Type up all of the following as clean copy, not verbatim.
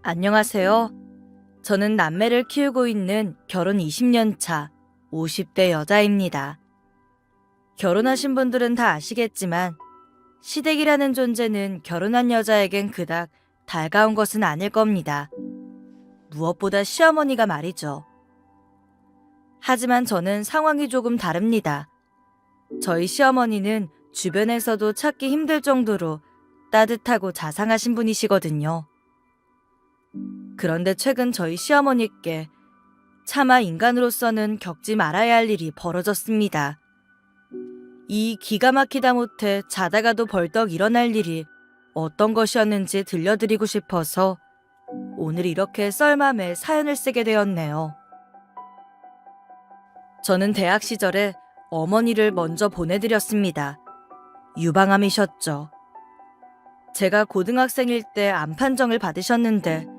안녕하세요. 저는 남매를 키우고 있는 결혼 20년 차 50대 여자입니다. 결혼하신 분들은 다 아시겠지만 시댁이라는 존재는 결혼한 여자에겐 그닥 달가운 것은 아닐 겁니다. 무엇보다 시어머니가 말이죠. 하지만 저는 상황이 조금 다릅니다. 저희 시어머니는 주변에서도 찾기 힘들 정도로 따뜻하고 자상하신 분이시거든요. 그런데 최근 저희 시어머니께 차마 인간으로서는 겪지 말아야 할 일이 벌어졌습니다. 이 기가 막히다 못해 자다가도 벌떡 일어날 일이 어떤 것이었는지 들려드리고 싶어서 오늘 이렇게 썰맘에 사연을 쓰게 되었네요. 저는 대학 시절에 어머니를 먼저 보내드렸습니다. 유방암이셨죠. 제가 고등학생일 때 암 판정을 받으셨는데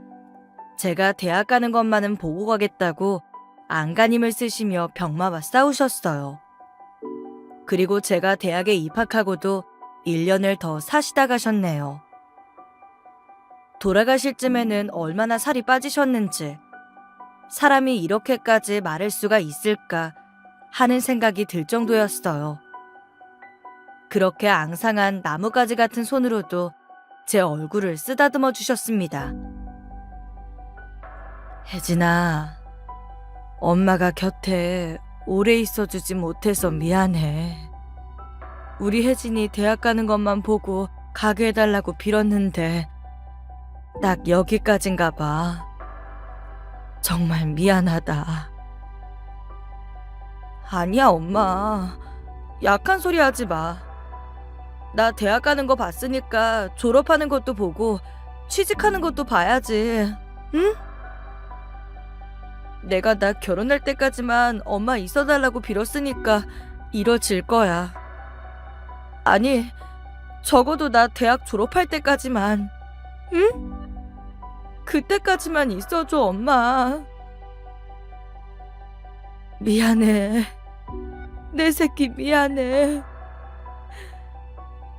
제가 대학 가는 것만은 보고 가겠다고 안간힘을 쓰시며 병마와 싸우셨어요. 그리고 제가 대학에 입학하고도 1년을 더 사시다 가셨네요. 돌아가실 쯤에는 얼마나 살이 빠지셨는지 사람이 이렇게까지 마를 수가 있을까 하는 생각이 들 정도였어요. 그렇게 앙상한 나뭇가지 같은 손으로도 제 얼굴을 쓰다듬어 주셨습니다. 혜진아, 엄마가 곁에 오래 있어주지 못해서 미안해. 우리 혜진이 대학 가는 것만 보고 가게 해달라고 빌었는데 딱 여기까진가 봐. 정말 미안하다. 아니야, 엄마. 약한 소리 하지 마. 나 대학 가는 거 봤으니까 졸업하는 것도 보고 취직하는 것도 봐야지. 응? 내가 나 결혼할 때까지만 엄마 있어달라고 빌었으니까 이뤄질 거야. 아니, 적어도 나 대학 졸업할 때까지만. 응? 그때까지만 있어줘, 엄마. 미안해. 내 새끼 미안해.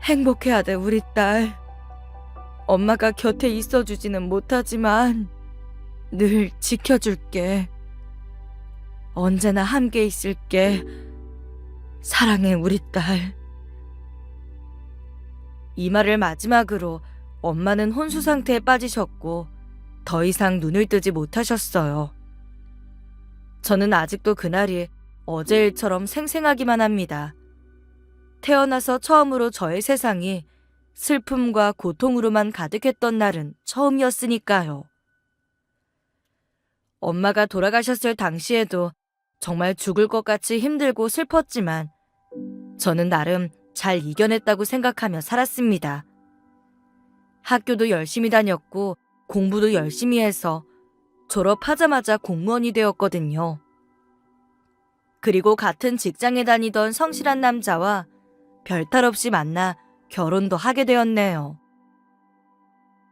행복해야 돼, 우리 딸. 엄마가 곁에 있어주지는 못하지만 늘 지켜줄게. 언제나 함께 있을게. 사랑해, 우리 딸. 이 말을 마지막으로 엄마는 혼수 상태에 빠지셨고 더 이상 눈을 뜨지 못하셨어요. 저는 아직도 그날이 어제 일처럼 생생하기만 합니다. 태어나서 처음으로 저의 세상이 슬픔과 고통으로만 가득했던 날은 처음이었으니까요. 엄마가 돌아가셨을 당시에도 정말 죽을 것 같이 힘들고 슬펐지만 저는 나름 잘 이겨냈다고 생각하며 살았습니다. 학교도 열심히 다녔고 공부도 열심히 해서 졸업하자마자 공무원이 되었거든요. 그리고 같은 직장에 다니던 성실한 남자와 별탈 없이 만나 결혼도 하게 되었네요.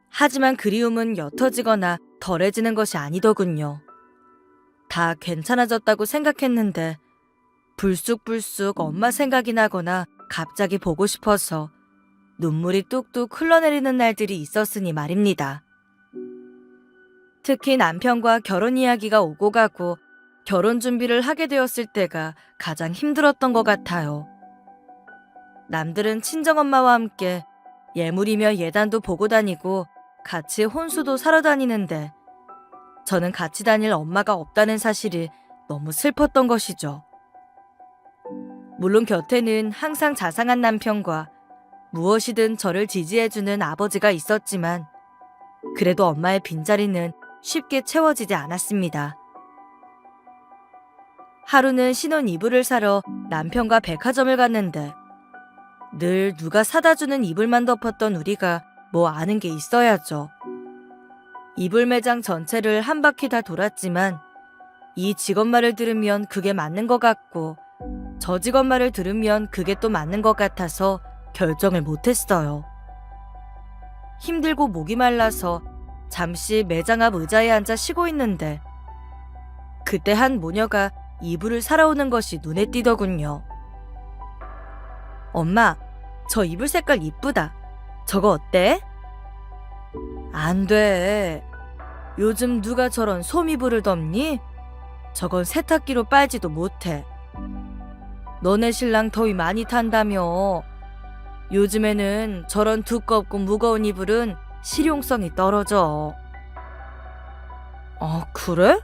하지만 그리움은 옅어지거나 덜해지는 것이 아니더군요. 다 괜찮아졌다고 생각했는데 불쑥불쑥 엄마 생각이 나거나 갑자기 보고 싶어서 눈물이 뚝뚝 흘러내리는 날들이 있었으니 말입니다. 특히 남편과 결혼 이야기가 오고 가고 결혼 준비를 하게 되었을 때가 가장 힘들었던 것 같아요. 남들은 친정엄마와 함께 예물이며 예단도 보고 다니고 같이 혼수도 사러 다니는데 저는 같이 다닐 엄마가 없다는 사실이 너무 슬펐던 것이죠. 물론 곁에는 항상 자상한 남편과 무엇이든 저를 지지해주는 아버지가 있었지만 그래도 엄마의 빈자리는 쉽게 채워지지 않았습니다. 하루는 신혼 이불을 사러 남편과 백화점을 갔는데 늘 누가 사다 주는 이불만 덮었던 우리가 뭐 아는 게 있어야죠. 이불 매장 전체를 한 바퀴 다 돌았지만 이 직원 말을 들으면 그게 맞는 것 같고 저 직원 말을 들으면 그게 또 맞는 것 같아서 결정을 못했어요. 힘들고 목이 말라서 잠시 매장 앞 의자에 앉아 쉬고 있는데 그때 한 모녀가 이불을 사러 오는 것이 눈에 띄더군요. 엄마, 저 이불 색깔 이쁘다. 저거 어때? 안 돼. 요즘 누가 저런 솜이불을 덮니? 저건 세탁기로 빨지도 못해. 너네 신랑 더위 많이 탄다며. 요즘에는 저런 두껍고 무거운 이불은 실용성이 떨어져. 아, 그래?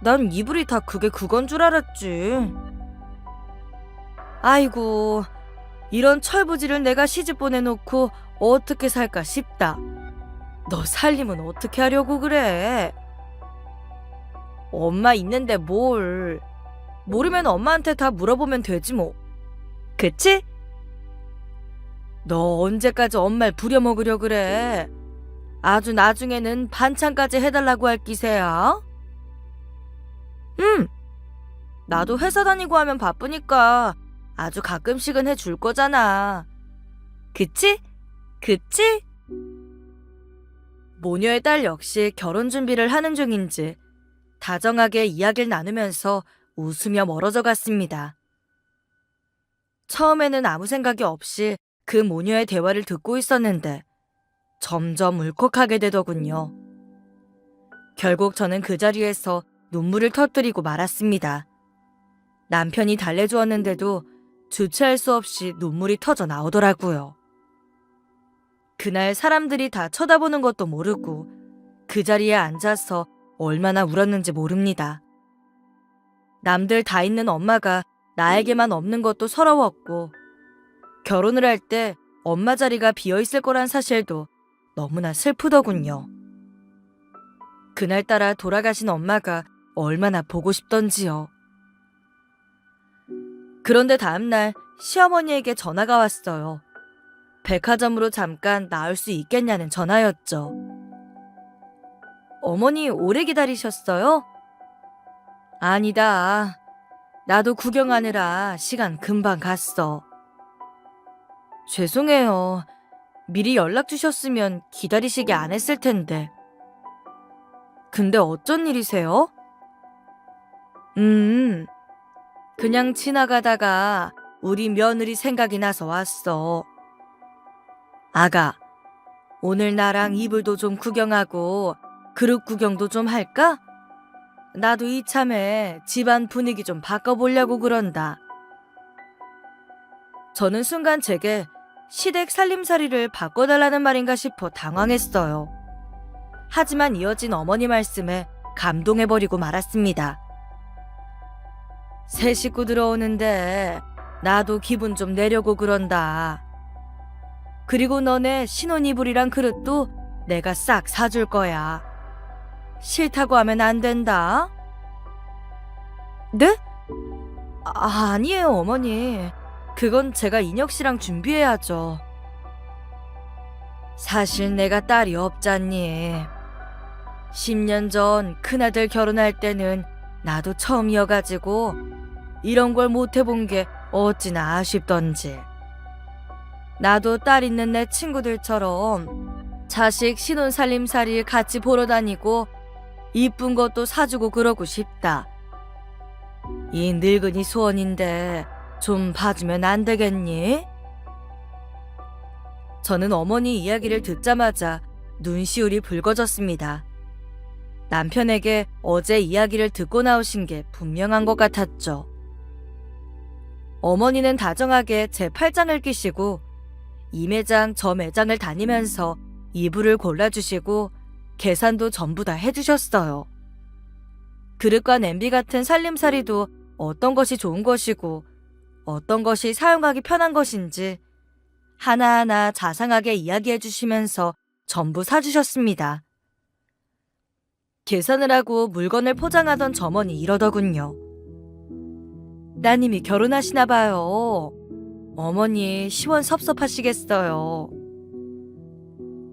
난 이불이 다 그건 줄 알았지. 아이고, 이런 철부지를 내가 시집 보내놓고 어떻게 살까 싶다. 너 살림은 어떻게 하려고 그래? 엄마 있는데 뭘. 모르면 엄마한테 다 물어보면 되지 뭐. 그치? 너 언제까지 엄마를 부려먹으려 그래? 아주 나중에는 반찬까지 해달라고 할 기세야? 응. 나도 회사 다니고 하면 바쁘니까 아주 가끔씩은 해줄 거잖아. 그치? 그치? 모녀의 딸 역시 결혼 준비를 하는 중인지 다정하게 이야기를 나누면서 웃으며 멀어져 갔습니다. 처음에는 아무 생각이 없이 그 모녀의 대화를 듣고 있었는데 점점 울컥하게 되더군요. 결국 저는 그 자리에서 눈물을 터뜨리고 말았습니다. 남편이 달래주었는데도 주체할 수 없이 눈물이 터져 나오더라고요. 그날 사람들이 다 쳐다보는 것도 모르고 그 자리에 앉아서 얼마나 울었는지 모릅니다. 남들 다 있는 엄마가 나에게만 없는 것도 서러웠고 결혼을 할 때 엄마 자리가 비어있을 거란 사실도 너무나 슬프더군요. 그날따라 돌아가신 엄마가 얼마나 보고 싶던지요. 그런데 다음날 시어머니에게 전화가 왔어요. 백화점으로 잠깐 나올 수 있겠냐는 전화였죠. 어머니 오래 기다리셨어요? 아니다. 나도 구경하느라 시간 금방 갔어. 죄송해요. 미리 연락 주셨으면 기다리시게 안 했을 텐데. 근데 어쩐 일이세요? 그냥 지나가다가 우리 며느리 생각이 나서 왔어. 아가, 오늘 나랑 이불도 좀 구경하고 그릇 구경도 좀 할까? 나도 이참에 집안 분위기 좀 바꿔보려고 그런다. 저는 순간 제게 시댁 살림살이를 바꿔달라는 말인가 싶어 당황했어요. 하지만 이어진 어머니 말씀에 감동해버리고 말았습니다. 새 식구 들어오는데 나도 기분 좀 내려고 그런다. 그리고 너네 신혼이불이랑 그릇도 내가 싹 사줄 거야. 싫다고 하면 안 된다. 네? 아니에요, 어머니. 그건 제가 인혁 씨랑 준비해야죠. 사실 내가 딸이 없잖니. 10년 전 큰아들 결혼할 때는 나도 처음이어가지고 이런 걸 못 해본 게 어찌나 아쉽던지. 나도 딸 있는 내 친구들처럼 자식 신혼살림살이 같이 보러 다니고 이쁜 것도 사주고 그러고 싶다. 이 늙은이 소원인데 좀 봐주면 안 되겠니? 저는 어머니 이야기를 듣자마자 눈시울이 붉어졌습니다. 남편에게 어제 이야기를 듣고 나오신 게 분명한 것 같았죠. 어머니는 다정하게 제 팔짱을 끼시고 이 매장 저 매장을 다니면서 이불을 골라주시고 계산도 전부 다 해주셨어요. 그릇과 냄비 같은 살림살이도 어떤 것이 좋은 것이고 어떤 것이 사용하기 편한 것인지 하나하나 자상하게 이야기해 주시면서 전부 사주셨습니다. 계산을 하고 물건을 포장하던 점원이 이러더군요. 따님이 결혼하시나 봐요. 어머니 시원섭섭하시겠어요.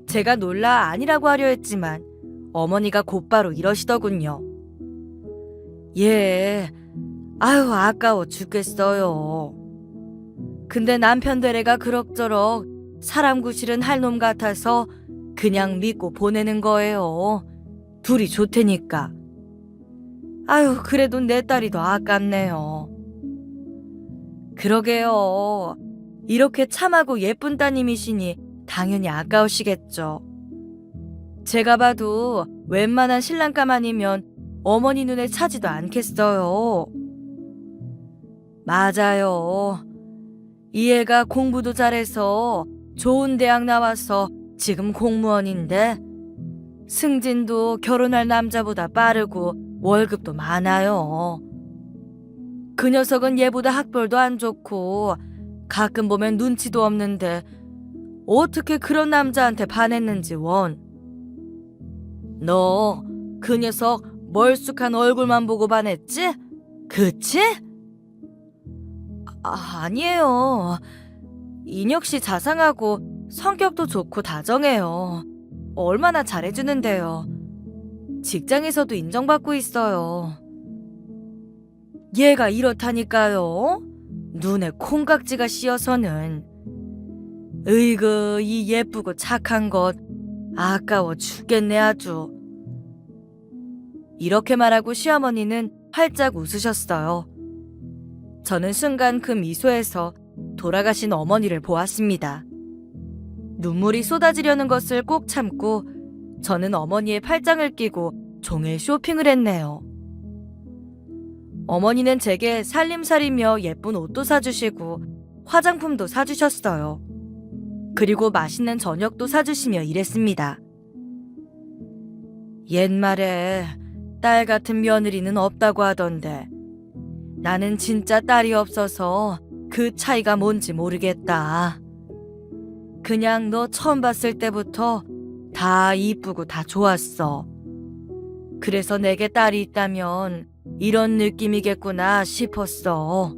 제가 놀라 아니라고 하려 했지만 어머니가 곧바로 이러시더군요. 예, 아유 아까워 죽겠어요. 근데 남편 되레가 그럭저럭 사람 구실은 할 놈 같아서 그냥 믿고 보내는 거예요. 둘이 좋다니까. 아유 그래도 내 딸이 더 아깝네요. 그러게요. 이렇게 참하고 예쁜 따님이시니 당연히 아까우시겠죠. 제가 봐도 웬만한 신랑감 아니면 어머니 눈에 차지도 않겠어요. 맞아요. 이 애가 공부도 잘해서 좋은 대학 나와서 지금 공무원인데 승진도 결혼할 남자보다 빠르고 월급도 많아요. 그 녀석은 얘보다 학벌도 안 좋고 가끔 보면 눈치도 없는데 어떻게 그런 남자한테 반했는지 원. 너 그 녀석 멀쑥한 얼굴만 보고 반했지? 그치? 아니에요. 인혁 씨 자상하고 성격도 좋고 다정해요. 얼마나 잘해주는데요. 직장에서도 인정받고 있어요. 얘가 이렇다니까요. 눈에 콩깍지가 씌어서는. 으이그 이 예쁘고 착한 것 아까워 죽겠네 아주. 이렇게 말하고 시어머니는 활짝 웃으셨어요. 저는 순간 그 미소에서 돌아가신 어머니를 보았습니다. 눈물이 쏟아지려는 것을 꼭 참고 저는 어머니의 팔짱을 끼고 종일 쇼핑을 했네요. 어머니는 제게 살림살이며 예쁜 옷도 사주시고 화장품도 사주셨어요. 그리고 맛있는 저녁도 사주시며 이랬습니다. 옛말에 딸 같은 며느리는 없다고 하던데 나는 진짜 딸이 없어서 그 차이가 뭔지 모르겠다. 그냥 너 처음 봤을 때부터 다 이쁘고 다 좋았어. 그래서 내게 딸이 있다면 이런 느낌이겠구나 싶었어.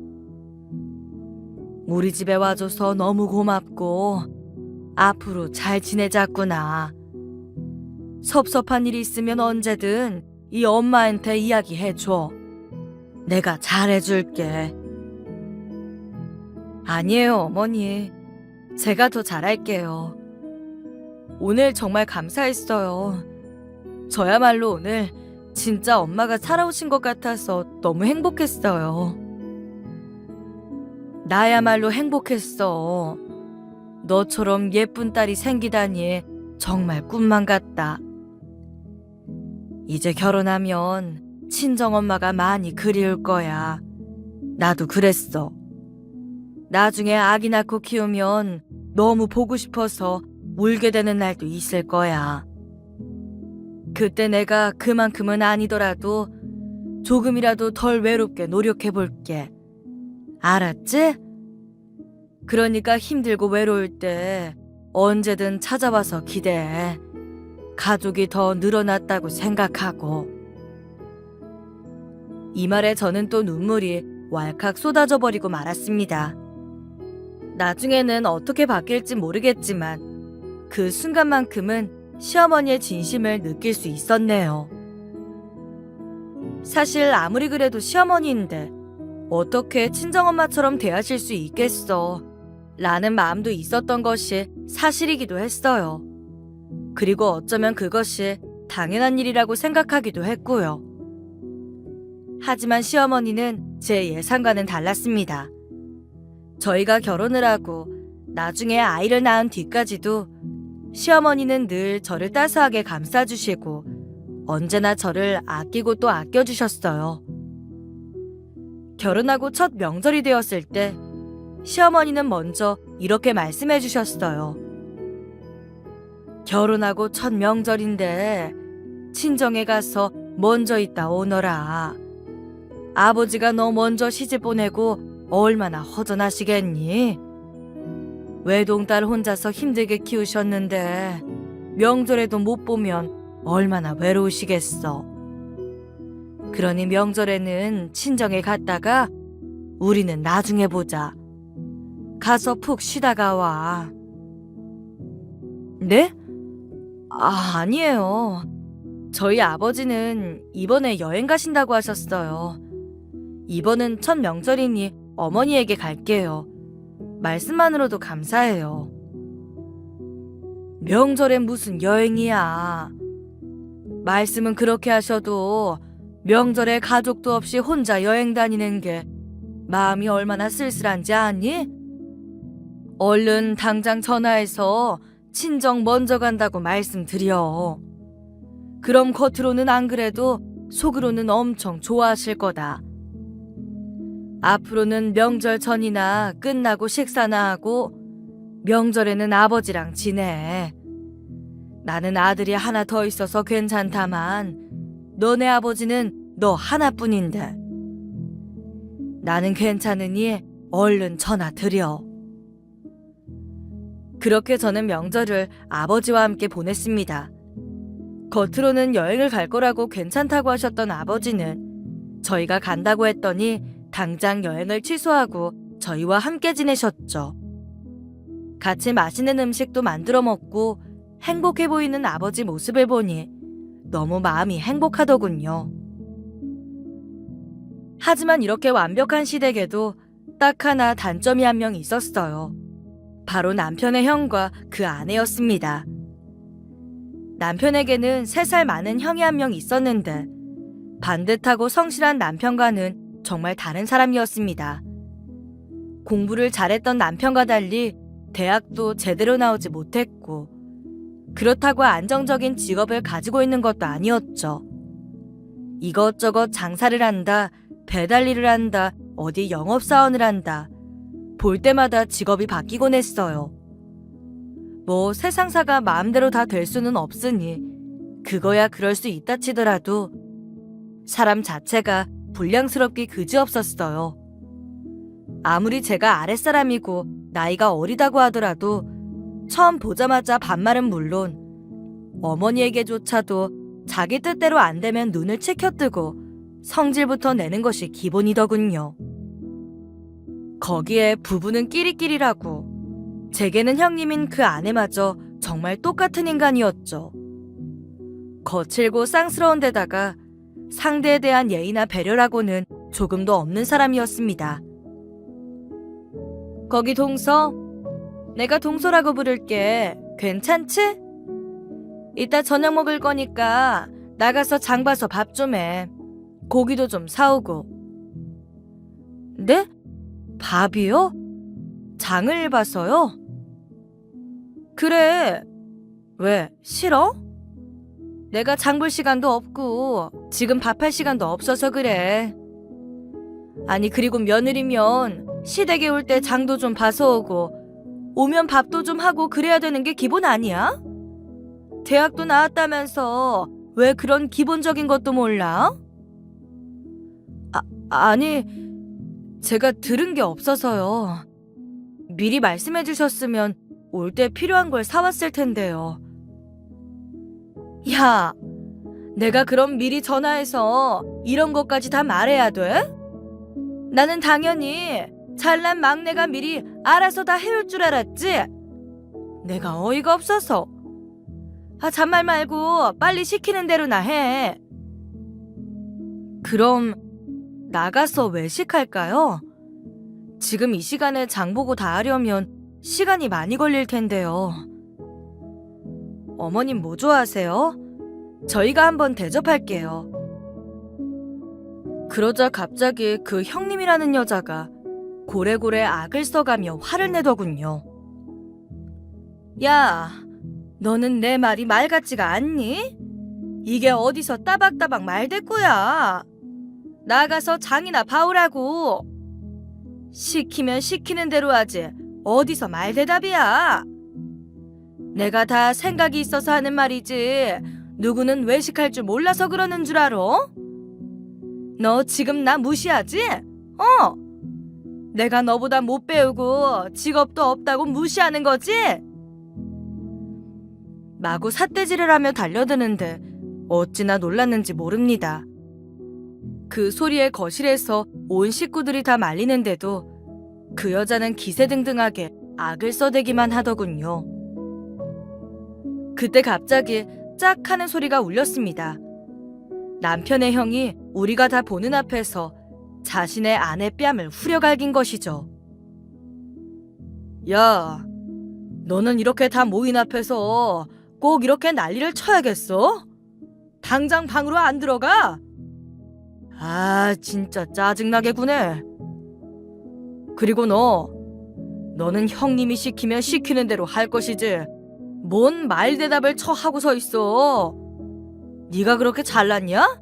우리 집에 와줘서 너무 고맙고 앞으로 잘 지내자꾸나. 섭섭한 일이 있으면 언제든 이 엄마한테 이야기해줘. 내가 잘해줄게. 아니에요, 어머니. 제가 더 잘할게요. 오늘 정말 감사했어요. 저야말로 오늘 진짜 엄마가 살아오신 것 같아서 너무 행복했어요. 나야말로 행복했어. 너처럼 예쁜 딸이 생기다니 정말 꿈만 같다. 이제 결혼하면 친정엄마가 많이 그리울 거야. 나도 그랬어. 나중에 아기 낳고 키우면 너무 보고 싶어서 울게 되는 날도 있을 거야. 그때 내가 그만큼은 아니더라도 조금이라도 덜 외롭게 노력해 볼게. 알았지? 그러니까 힘들고 외로울 때 언제든 찾아와서 기대해. 가족이 더 늘어났다고 생각하고. 이 말에 저는 또 눈물이 왈칵 쏟아져 버리고 말았습니다. 나중에는 어떻게 바뀔지 모르겠지만 그 순간만큼은 시어머니의 진심을 느낄 수 있었네요. 사실 아무리 그래도 시어머니인데 어떻게 친정엄마처럼 대하실 수 있겠어 라는 마음도 있었던 것이 사실이기도 했어요. 그리고 어쩌면 그것이 당연한 일이라고 생각하기도 했고요. 하지만 시어머니는 제 예상과는 달랐습니다. 저희가 결혼을 하고 나중에 아이를 낳은 뒤까지도 시어머니는 늘 저를 따스하게 감싸주시고 언제나 저를 아끼고 또 아껴주셨어요. 결혼하고 첫 명절이 되었을 때 시어머니는 먼저 이렇게 말씀해 주셨어요. 결혼하고 첫 명절인데 친정에 가서 먼저 있다 오너라. 아버지가 너 먼저 시집 보내고 얼마나 허전하시겠니? 외동딸 혼자서 힘들게 키우셨는데 명절에도 못 보면 얼마나 외로우시겠어. 그러니 명절에는 친정에 갔다가 우리는 나중에 보자. 가서 푹 쉬다가 와. 네? 아니에요. 저희 아버지는 이번에 여행 가신다고 하셨어요. 이번은 첫 명절이니 어머니에게 갈게요. 말씀만으로도 감사해요. 명절엔 무슨 여행이야. 말씀은 그렇게 하셔도 명절에 가족도 없이 혼자 여행 다니는 게 마음이 얼마나 쓸쓸한지 아니? 얼른 당장 전화해서 친정 먼저 간다고 말씀드려. 그럼 겉으로는 안 그래도 속으로는 엄청 좋아하실 거다. 앞으로는 명절 전이나 끝나고 식사나 하고 명절에는 아버지랑 지내. 나는 아들이 하나 더 있어서 괜찮다만 너네 아버지는 너 하나뿐인데. 나는 괜찮으니 얼른 전화 드려. 그렇게 저는 명절을 아버지와 함께 보냈습니다. 겉으로는 여행을 갈 거라고 괜찮다고 하셨던 아버지는 저희가 간다고 했더니 당장 여행을 취소하고 저희와 함께 지내셨죠. 같이 맛있는 음식도 만들어 먹고 행복해 보이는 아버지 모습을 보니 너무 마음이 행복하더군요. 하지만 이렇게 완벽한 시댁에도 딱 하나 단점이 한 명 있었어요. 바로 남편의 형과 그 아내였습니다. 남편에게는 3살 많은 형이 한 명 있었는데 반듯하고 성실한 남편과는 정말 다른 사람이었습니다. 공부를 잘했던 남편과 달리 대학도 제대로 나오지 못했고 그렇다고 안정적인 직업을 가지고 있는 것도 아니었죠. 이것저것 장사를 한다, 배달 일을 한다, 어디 영업사원을 한다. 볼 때마다 직업이 바뀌곤 했어요. 뭐 세상사가 마음대로 다 될 수는 없으니 그거야 그럴 수 있다 치더라도 사람 자체가 불량스럽게 그지없었어요. 아무리 제가 아랫사람이고 나이가 어리다고 하더라도 처음 보자마자 반말은 물론 어머니에게조차도 자기 뜻대로 안 되면 눈을 치켜뜨고 성질부터 내는 것이 기본이더군요. 거기에 부부는 끼리끼리라고 제게는 형님인 그 아내마저 정말 똑같은 인간이었죠. 거칠고 쌍스러운 데다가 상대에 대한 예의나 배려라고는 조금도 없는 사람이었습니다. 거기 동서, 내가 동서라고 부를게. 괜찮지? 이따 저녁 먹을 거니까 나가서 장 봐서 밥 좀 해. 고기도 좀 사오고. 네? 밥이요? 장을 봐서요? 그래. 왜, 싫어? 내가 장 볼 시간도 없고 지금 밥할 시간도 없어서 그래. 아니 그리고 며느리면 시댁에 올 때 장도 좀 봐서 오고 오면 밥도 좀 하고 그래야 되는 게 기본 아니야? 대학도 나왔다면서 왜 그런 기본적인 것도 몰라? 아니 제가 들은 게 없어서요. 미리 말씀해 주셨으면 올 때 필요한 걸 사왔을 텐데요. 야, 내가 그럼 미리 전화해서 이런 것까지 다 말해야 돼? 나는 당연히 잘난 막내가 미리 알아서 다 해올 줄 알았지? 내가 어이가 없어서. 잔말 말고 빨리 시키는 대로나 해. 그럼 나가서 외식할까요? 지금 이 시간에 장 보고 다 하려면 시간이 많이 걸릴 텐데요. 어머님 뭐 좋아하세요? 저희가 한번 대접할게요. 그러자 갑자기 그 형님이라는 여자가 고래고래 악을 써가며 화를 내더군요. 야, 너는 내 말이 말 같지가 않니? 이게 어디서 따박따박 말대꾸야. 나가서 장이나 봐오라고. 시키면 시키는 대로 하지 어디서 말대답이야. 내가 다 생각이 있어서 하는 말이지 누구는 외식할 줄 몰라서 그러는 줄 알아? 너 지금 나 무시하지? 내가 너보다 못 배우고 직업도 없다고 무시하는 거지? 마구 삿대질을 하며 달려드는데 어찌나 놀랐는지 모릅니다. 그 소리에 거실에서 온 식구들이 다 말리는데도 그 여자는 기세등등하게 악을 써대기만 하더군요. 그때 갑자기 짝 하는 소리가 울렸습니다. 남편의 형이 우리가 다 보는 앞에서 자신의 아내 뺨을 후려갈긴 것이죠. 야, 너는 이렇게 다 모인 앞에서 꼭 이렇게 난리를 쳐야겠어? 당장 방으로 안 들어가? 진짜 짜증나게 구네. 그리고 너는 형님이 시키면 시키는 대로 할 것이지 뭔 말대답을 쳐 하고 서 있어. 네가 그렇게 잘났냐?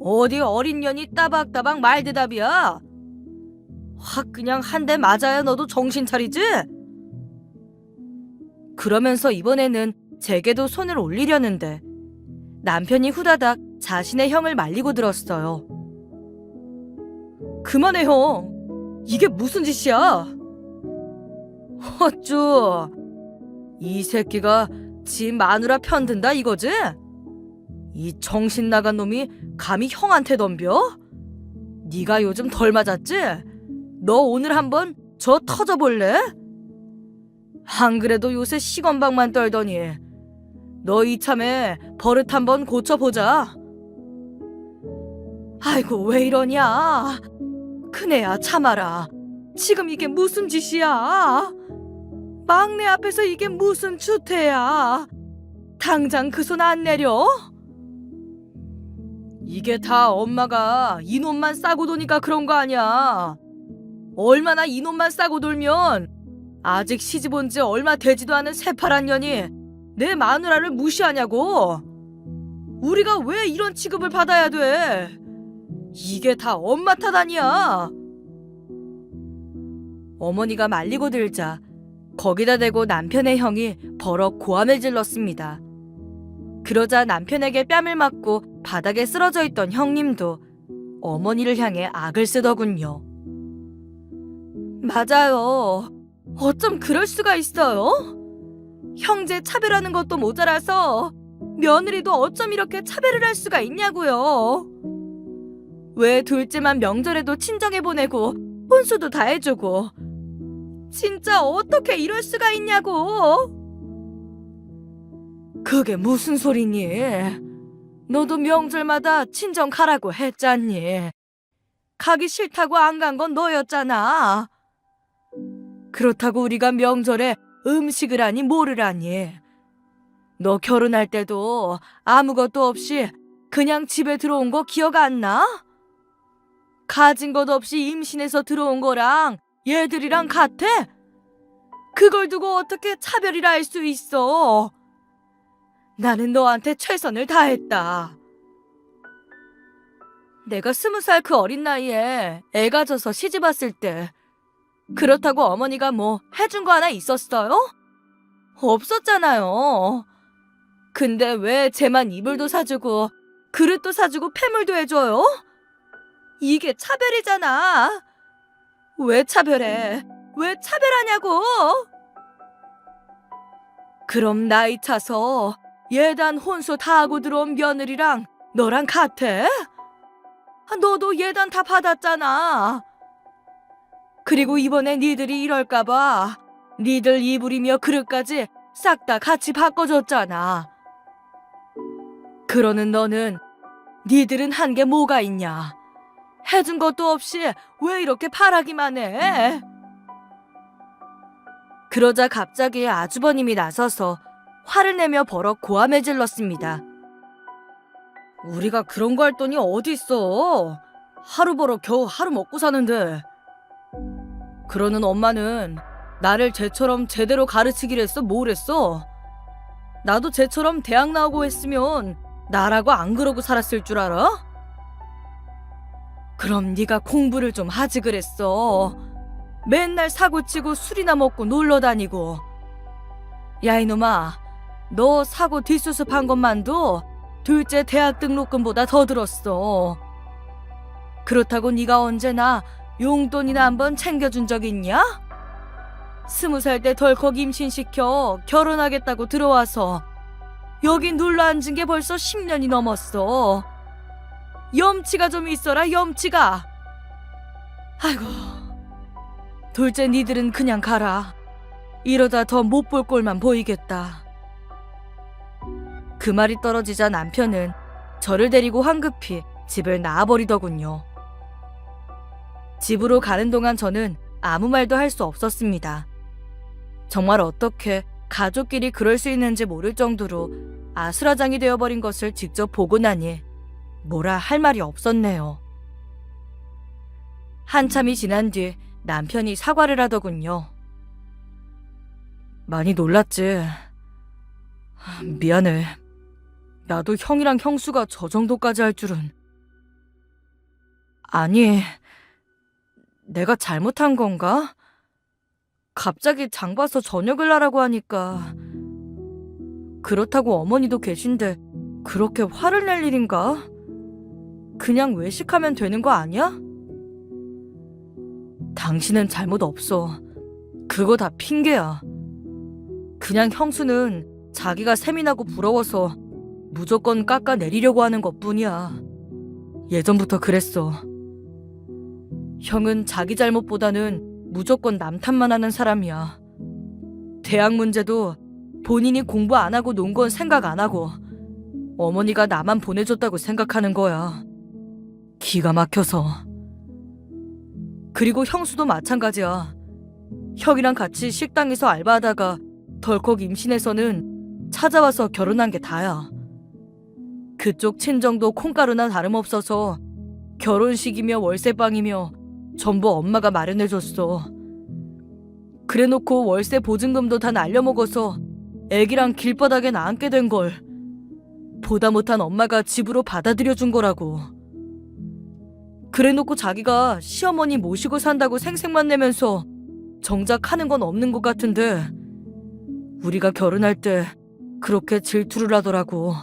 어디 어린 년이 따박따박 말대답이야. 확 그냥 한 대 맞아야 너도 정신 차리지? 그러면서 이번에는 제게도 손을 올리려는데 남편이 후다닥 자신의 형을 말리고 들었어요. 그만해, 형. 이게 무슨 짓이야? 어쭈, 이 새끼가 지 마누라 편든다 이거지? 이 정신 나간 놈이 감히 형한테 덤벼? 네가 요즘 덜 맞았지? 너 오늘 한번 저 터져볼래? 안 그래도 요새 시건방만 떨더니 너 이참에 버릇 한번 고쳐보자. 아이고 왜 이러냐? 큰애야 참아라. 지금 이게 무슨 짓이야? 막내 앞에서 이게 무슨 주태야? 당장 그 손 안 내려? 이게 다 엄마가 이놈만 싸고 도니까 그런 거 아니야. 얼마나 이놈만 싸고 돌면 아직 시집 온 지 얼마 되지도 않은 새파란 년이 내 마누라를 무시하냐고. 우리가 왜 이런 취급을 받아야 돼? 이게 다 엄마 탓 아니야. 어머니가 말리고 들자 거기다 대고 남편의 형이 버럭 고함을 질렀습니다. 그러자 남편에게 뺨을 맞고 바닥에 쓰러져 있던 형님도 어머니를 향해 악을 쓰더군요. 맞아요. 어쩜 그럴 수가 있어요? 형제 차별하는 것도 모자라서 며느리도 어쩜 이렇게 차별을 할 수가 있냐고요. 왜 둘째만 명절에도 친정에 보내고 혼수도 다 해주고. 진짜 어떻게 이럴 수가 있냐고. 그게 무슨 소리니? 너도 명절마다 친정 가라고 했잖니. 가기 싫다고 안 간 건 너였잖아. 그렇다고 우리가 명절에 음식을 하니 뭐를 하니. 너 결혼할 때도 아무것도 없이 그냥 집에 들어온 거 기억 안 나? 가진 것 없이 임신해서 들어온 거랑 얘들이랑 같아? 그걸 두고 어떻게 차별이라 할 수 있어? 나는 너한테 최선을 다했다. 내가 20살 그 어린 나이에 애가 져서 시집 왔을 때 그렇다고 어머니가 뭐 해준 거 하나 있었어요? 없었잖아요. 근데 왜 쟤만 이불도 사주고 그릇도 사주고 폐물도 해줘요? 이게 차별이잖아. 왜 차별해? 왜 차별하냐고? 그럼 나이 차서 예단 혼수 다 하고 들어온 며느리랑 너랑 같아? 너도 예단 다 받았잖아. 그리고 이번에 니들이 이럴까봐 니들 이불이며 그릇까지 싹 다 같이 바꿔줬잖아. 그러는 너는 니들은 한 게 뭐가 있냐? 해준 것도 없이 왜 이렇게 바라기만 해? 그러자 갑자기 아주버님이 나서서 화를 내며 버럭 고함을 질렀습니다. 우리가 그런 거 할 돈이 어디 있어? 하루 벌어 겨우 하루 먹고 사는데. 그러는 엄마는 나를 쟤처럼 제대로 가르치기로 했어? 뭘 했어? 나도 쟤처럼 대학 나오고 했으면 나라고 안 그러고 살았을 줄 알아? 그럼 네가 공부를 좀 하지 그랬어. 맨날 사고치고 술이나 먹고 놀러 다니고. 야 이놈아, 너 사고 뒷수습한 것만도 둘째 대학 등록금보다 더 들었어. 그렇다고 네가 언제나 용돈이나 한번 챙겨준 적 있냐? 20살 때 덜컥 임신시켜 결혼하겠다고 들어와서 여기 눌러앉은 게 벌써 10년이 넘었어. 염치가 좀 있어라, 염치가. 아이고, 둘째 니들은 그냥 가라. 이러다 더 못 볼 꼴만 보이겠다. 그 말이 떨어지자 남편은 저를 데리고 황급히 집을 나와버리더군요. 집으로 가는 동안 저는 아무 말도 할 수 없었습니다. 정말 어떻게 가족끼리 그럴 수 있는지 모를 정도로 아수라장이 되어버린 것을 직접 보고 나니 뭐라 할 말이 없었네요. 한참이 지난 뒤 남편이 사과를 하더군요. 많이 놀랐지. 미안해. 나도 형이랑 형수가 저 정도까지 할 줄은. 아니, 내가 잘못한 건가? 갑자기 장 봐서 저녁을 하라고 하니까. 그렇다고 어머니도 계신데 그렇게 화를 낼 일인가? 그냥 외식하면 되는 거 아니야? 당신은 잘못 없어. 그거 다 핑계야. 그냥 형수는 자기가 세민하고 부러워서 무조건 깎아내리려고 하는 것뿐이야. 예전부터 그랬어. 형은 자기 잘못보다는 무조건 남 탓만 하는 사람이야. 대학 문제도 본인이 공부 안 하고 논 건 생각 안 하고 어머니가 나만 보내줬다고 생각하는 거야. 기가 막혀서. 그리고 형수도 마찬가지야. 형이랑 같이 식당에서 알바하다가 덜컥 임신해서는 찾아와서 결혼한 게 다야. 그쪽 친정도 콩가루나 다름없어서 결혼식이며 월세방이며 전부 엄마가 마련해줬어. 그래놓고 월세 보증금도 다 날려먹어서 애기랑 길바닥에 나앉게 된 걸 보다 못한 엄마가 집으로 받아들여준 거라고. 그래놓고 자기가 시어머니 모시고 산다고 생색만 내면서 정작 하는 건 없는 것 같은데 우리가 결혼할 때 그렇게 질투를 하더라고.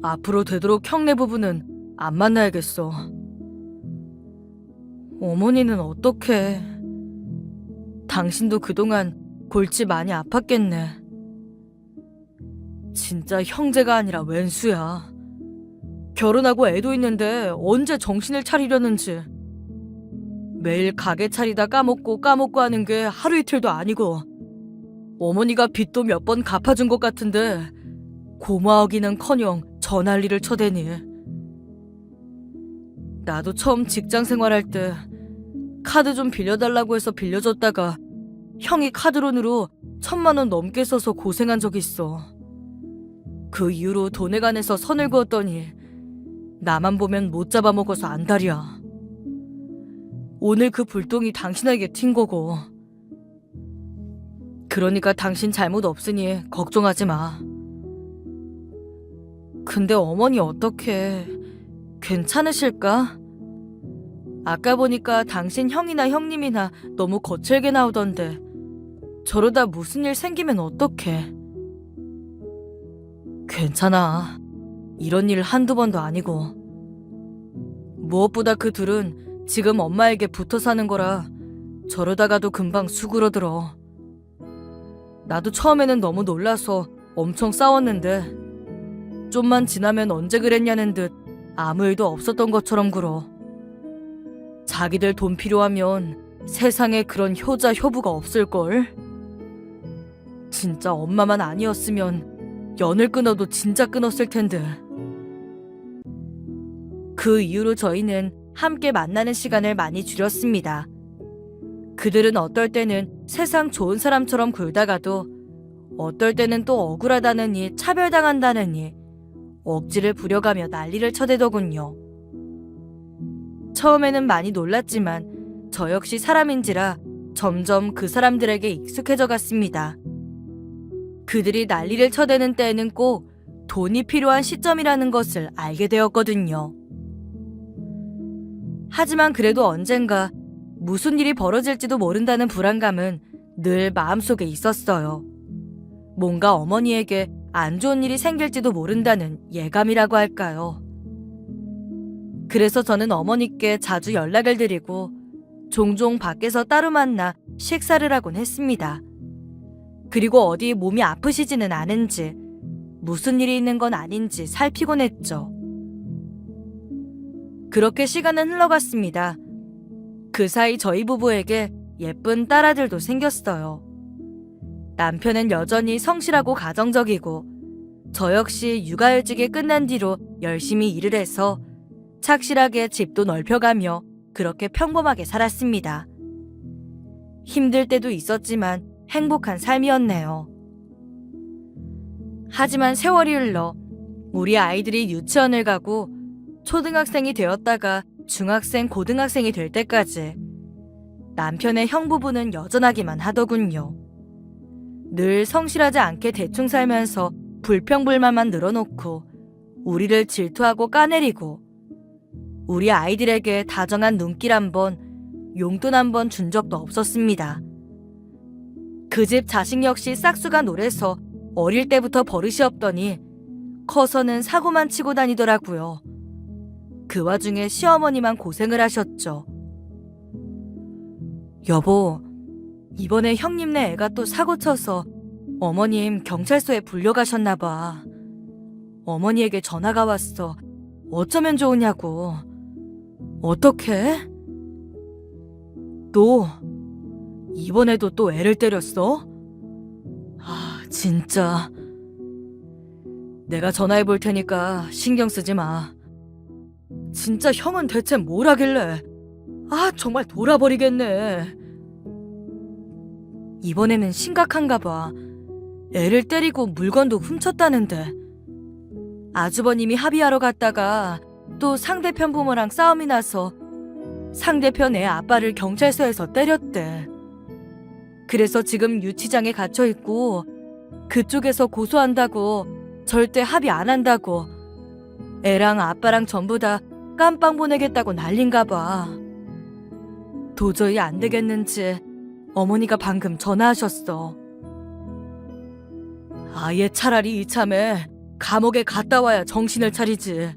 앞으로 되도록 형네 부부는 안 만나야겠어. 어머니는 어떡해. 당신도 그동안 골치 많이 아팠겠네. 진짜 형제가 아니라 웬수야. 결혼하고 애도 있는데 언제 정신을 차리려는지. 매일 가게 차리다 까먹고 하는 게 하루 이틀도 아니고 어머니가 빚도 몇 번 갚아준 것 같은데 고마워하기는커녕 전할 일을 쳐대니. 나도 처음 직장 생활할 때 카드 좀 빌려달라고 해서 빌려줬다가 형이 카드론으로 1,000만 원 넘게 써서 고생한 적 있어. 그 이후로 돈에 관해서 선을 그었더니 나만 보면 못 잡아먹어서 안달이야. 오늘 그 불똥이 당신에게 튄 거고. 그러니까 당신 잘못 없으니 걱정하지 마. 근데 어머니 어떡해. 괜찮으실까? 아까 보니까 당신 형이나 형님이나 너무 거칠게 나오던데 저러다 무슨 일 생기면 어떡해. 괜찮아. 이런 일 한두 번도 아니고. 무엇보다 그 둘은 지금 엄마에게 붙어 사는 거라 저러다가도 금방 수그러들어. 나도 처음에는 너무 놀라서 엄청 싸웠는데 좀만 지나면 언제 그랬냐는 듯 아무 일도 없었던 것처럼 굴어. 자기들 돈 필요하면 세상에 그런 효자 효부가 없을걸. 진짜 엄마만 아니었으면 연을 끊어도 진짜 끊었을 텐데. 그 이후로 저희는 함께 만나는 시간을 많이 줄였습니다. 그들은 어떨 때는 세상 좋은 사람처럼 굴다가도 어떨 때는 또 억울하다느니 차별당한다느니 억지를 부려가며 난리를 쳐대더군요. 처음에는 많이 놀랐지만 저 역시 사람인지라 점점 그 사람들에게 익숙해져 갔습니다. 그들이 난리를 쳐대는 때에는 꼭 돈이 필요한 시점이라는 것을 알게 되었거든요. 하지만 그래도 언젠가 무슨 일이 벌어질지도 모른다는 불안감은 늘 마음속에 있었어요. 뭔가 어머니에게 안 좋은 일이 생길지도 모른다는 예감이라고 할까요. 그래서 저는 어머니께 자주 연락을 드리고 종종 밖에서 따로 만나 식사를 하곤 했습니다. 그리고 어디 몸이 아프시지는 않은지 무슨 일이 있는 건 아닌지 살피곤 했죠. 그렇게 시간은 흘러갔습니다. 그 사이 저희 부부에게 예쁜 딸아들도 생겼어요. 남편은 여전히 성실하고 가정적이고 저 역시 육아휴직이 끝난 뒤로 열심히 일을 해서 착실하게 집도 넓혀가며 그렇게 평범하게 살았습니다. 힘들 때도 있었지만 행복한 삶이었네요. 하지만 세월이 흘러 우리 아이들이 유치원을 가고 초등학생이 되었다가 중학생, 고등학생이 될 때까지 남편의 형 부부는 여전하기만 하더군요. 늘 성실하지 않게 대충 살면서 불평불만만 늘어놓고 우리를 질투하고 까내리고 우리 아이들에게 다정한 눈길 한 번, 용돈 한 번 준 적도 없었습니다. 그 집 자식 역시 싹수가 노래서 어릴 때부터 버릇이 없더니 커서는 사고만 치고 다니더라고요. 그 와중에 시어머니만 고생을 하셨죠. 여보, 이번에 형님네 애가 또 사고 쳐서 어머님 경찰서에 불려가셨나 봐. 어머니에게 전화가 왔어. 어쩌면 좋으냐고. 어떡해? 너 이번에도 또 애를 때렸어? 아, 진짜. 내가 전화해 볼 테니까 신경 쓰지 마. 진짜 형은 대체 뭘 하길래? 아, 정말 돌아버리겠네. 이번에는 심각한가 봐. 애를 때리고 물건도 훔쳤다는데. 아주버님이 합의하러 갔다가 또 상대편 부모랑 싸움이 나서 상대편 애 아빠를 경찰서에서 때렸대. 그래서 지금 유치장에 갇혀 있고 그쪽에서 고소한다고, 절대 합의 안 한다고, 애랑 아빠랑 전부 다 깜빵 보내겠다고 난린가 봐. 도저히 안 되겠는지 어머니가 방금 전화하셨어. 아예 차라리 이참에 감옥에 갔다 와야 정신을 차리지.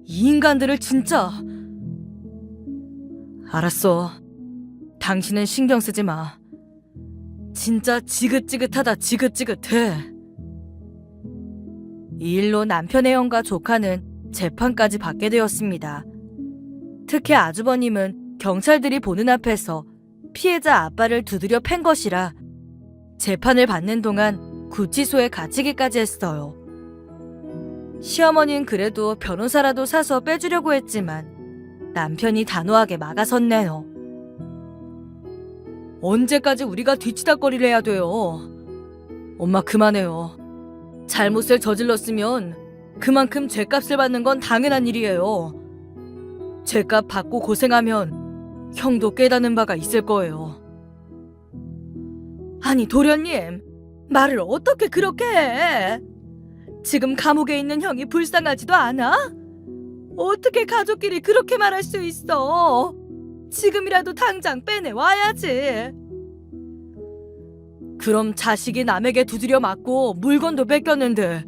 이 인간들을 진짜. 알았어. 당신은 신경 쓰지 마. 진짜 지긋지긋하다, 지긋지긋해. 이 일로 남편의 형과 조카는 재판까지 받게 되었습니다. 특히 아주버님은 경찰들이 보는 앞에서 피해자 아빠를 두드려 팬 것이라 재판을 받는 동안 구치소에 갇히기까지 했어요. 시어머니는 그래도 변호사라도 사서 빼주려고 했지만 남편이 단호하게 막아섰네요. 언제까지 우리가 뒤치다꺼리를 해야 돼요? 엄마 그만해요. 잘못을 저질렀으면 그만큼 죗값을 받는 건 당연한 일이에요. 죗값 받고 고생하면 형도 깨닫는 바가 있을 거예요. 아니 도련님, 말을 어떻게 그렇게 해? 지금 감옥에 있는 형이 불쌍하지도 않아? 어떻게 가족끼리 그렇게 말할 수 있어? 지금이라도 당장 빼내와야지. 그럼 자식이 남에게 두드려 맞고 물건도 뺏겼는데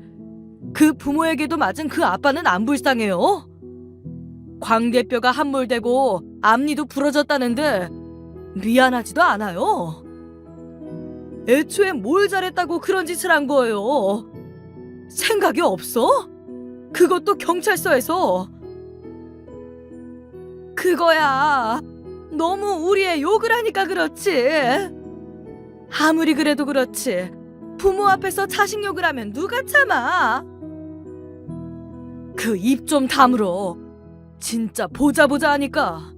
그 부모에게도 맞은 그 아빠는 안 불쌍해요? 광대뼈가 함몰되고 앞니도 부러졌다는데 미안하지도 않아요? 애초에 뭘 잘했다고 그런 짓을 한 거예요? 생각이 없어? 그것도 경찰서에서. 그거야, 너무 우리의 욕을 하니까 그렇지. 아무리 그래도 그렇지, 부모 앞에서 자식 욕을 하면 누가 참아? 그 입 좀 다물어. 진짜 보자 하니까.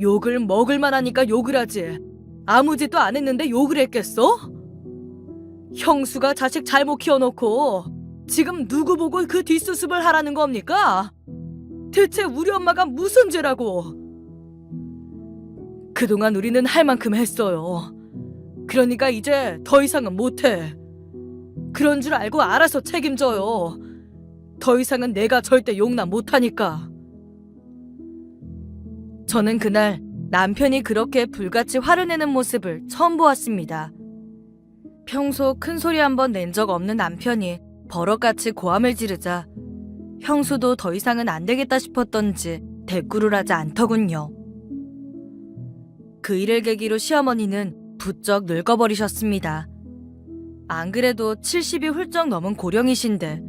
욕을 먹을만 하니까 욕을 하지. 아무 짓도 안 했는데 욕을 했겠어? 형수가 자식 잘못 키워놓고 지금 누구 보고 그 뒷수습을 하라는 겁니까? 대체 우리 엄마가 무슨 죄라고? 그동안 우리는 할 만큼 했어요. 그러니까 이제 더 이상은 못해. 그런 줄 알고 알아서 책임져요. 더 이상은 내가 절대 용납 못하니까. 저는 그날 남편이 그렇게 불같이 화를 내는 모습을 처음 보았습니다. 평소 큰 소리 한 번 낸 적 없는 남편이 버럭같이 고함을 지르자 형수도 더 이상은 안 되겠다 싶었던지 대꾸를 하지 않더군요. 그 일을 계기로 시어머니는 부쩍 늙어버리셨습니다. 안 그래도 70이 훌쩍 넘은 고령이신데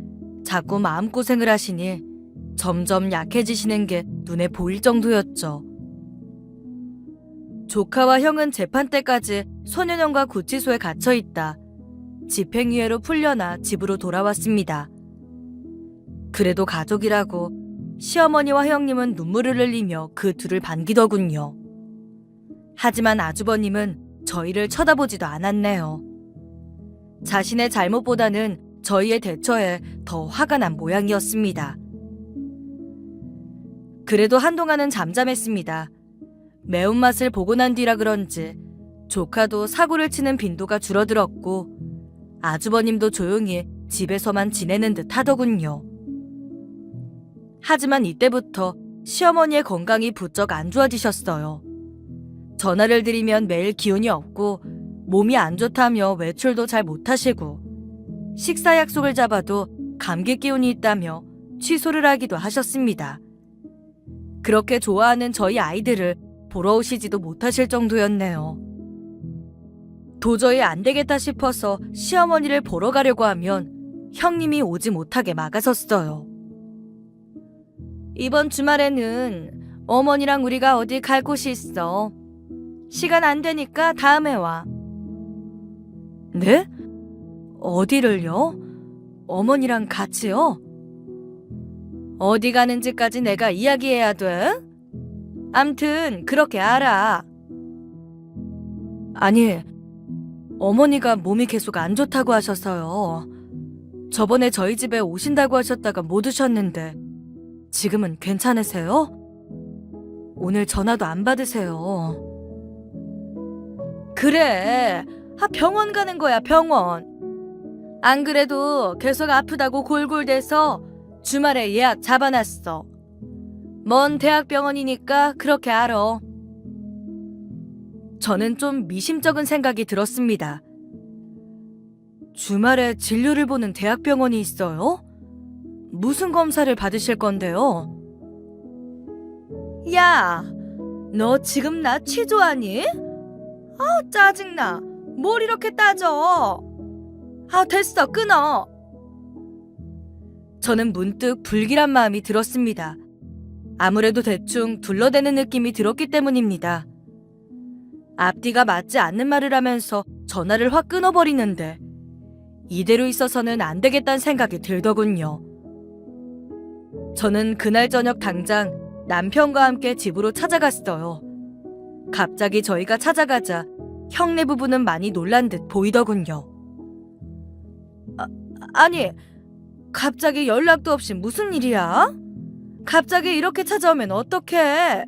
자꾸 마음고생을 하시니 점점 약해지시는 게 눈에 보일 정도였죠. 조카와 형은 재판 때까지 소년원과 구치소에 갇혀있다 집행유예로 풀려나 집으로 돌아왔습니다. 그래도 가족이라고 시어머니와 형님은 눈물을 흘리며 그 둘을 반기더군요. 하지만 아주버님은 저희를 쳐다보지도 않았네요. 자신의 잘못보다는 저희의 대처에 더 화가 난 모양이었습니다. 그래도 한동안은 잠잠했습니다. 매운맛을 보고 난 뒤라 그런지 조카도 사고를 치는 빈도가 줄어들었고 아주버님도 조용히 집에서만 지내는 듯 하더군요. 하지만 이때부터 시어머니의 건강이 부쩍 안 좋아지셨어요. 전화를 드리면 매일 기운이 없고 몸이 안 좋다며 외출도 잘 못하시고 식사 약속을 잡아도 감기 기운이 있다며 취소를 하기도 하셨습니다. 그렇게 좋아하는 저희 아이들을 보러 오시지도 못하실 정도였네요. 도저히 안 되겠다 싶어서 시어머니를 보러 가려고 하면 형님이 오지 못하게 막아섰어요. 이번 주말에는 어머니랑 우리가 어디 갈 곳이 있어. 시간 안 되니까 다음에 와. 네? 어디를요? 어머니랑 같이요? 어디 가는지까지 내가 이야기해야 돼? 암튼 그렇게 알아. 아니, 어머니가 몸이 계속 안 좋다고 하셔서요. 저번에 저희 집에 오신다고 하셨다가 못 오셨는데 지금은 괜찮으세요? 오늘 전화도 안 받으세요. 그래, 병원 가는 거야, 병원. 안 그래도 계속 아프다고 골골대서 주말에 예약 잡아놨어. 먼 대학병원이니까 그렇게 알아. 저는 좀 미심쩍은 생각이 들었습니다. 주말에 진료를 보는 대학병원이 있어요? 무슨 검사를 받으실 건데요? 야, 너 지금 나 취조하니? 짜증나. 뭘 이렇게 따져? 됐어, 끊어. 저는 문득 불길한 마음이 들었습니다. 아무래도 대충 둘러대는 느낌이 들었기 때문입니다. 앞뒤가 맞지 않는 말을 하면서 전화를 확 끊어버리는데 이대로 있어서는 안 되겠다는 생각이 들더군요. 저는 그날 저녁 당장 남편과 함께 집으로 찾아갔어요. 갑자기 저희가 찾아가자 형네 부부는 많이 놀란 듯 보이더군요. 아니, 갑자기 연락도 없이 무슨 일이야? 갑자기 이렇게 찾아오면 어떡해?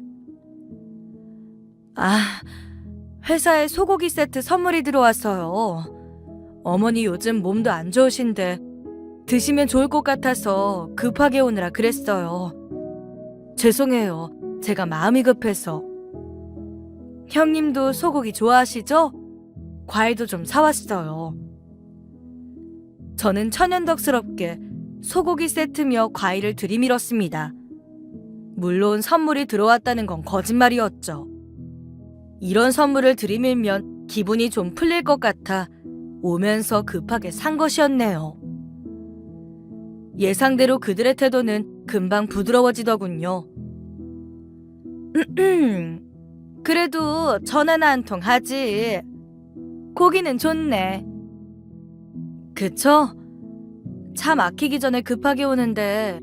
회사에 소고기 세트 선물이 들어왔어요. 어머니 요즘 몸도 안 좋으신데 드시면 좋을 것 같아서 급하게 오느라 그랬어요. 죄송해요. 제가 마음이 급해서. 형님도 소고기 좋아하시죠? 과일도 좀 사왔어요. 저는 천연덕스럽게 소고기 세트며 과일을 들이밀었습니다. 물론 선물이 들어왔다는 건 거짓말이었죠. 이런 선물을 들이밀면 기분이 좀 풀릴 것 같아 오면서 급하게 산 것이었네요. 예상대로 그들의 태도는 금방 부드러워지더군요. 그래도 전화나 한 통 하지. 고기는 좋네. 그쵸? 차 막히기 전에 급하게 오는데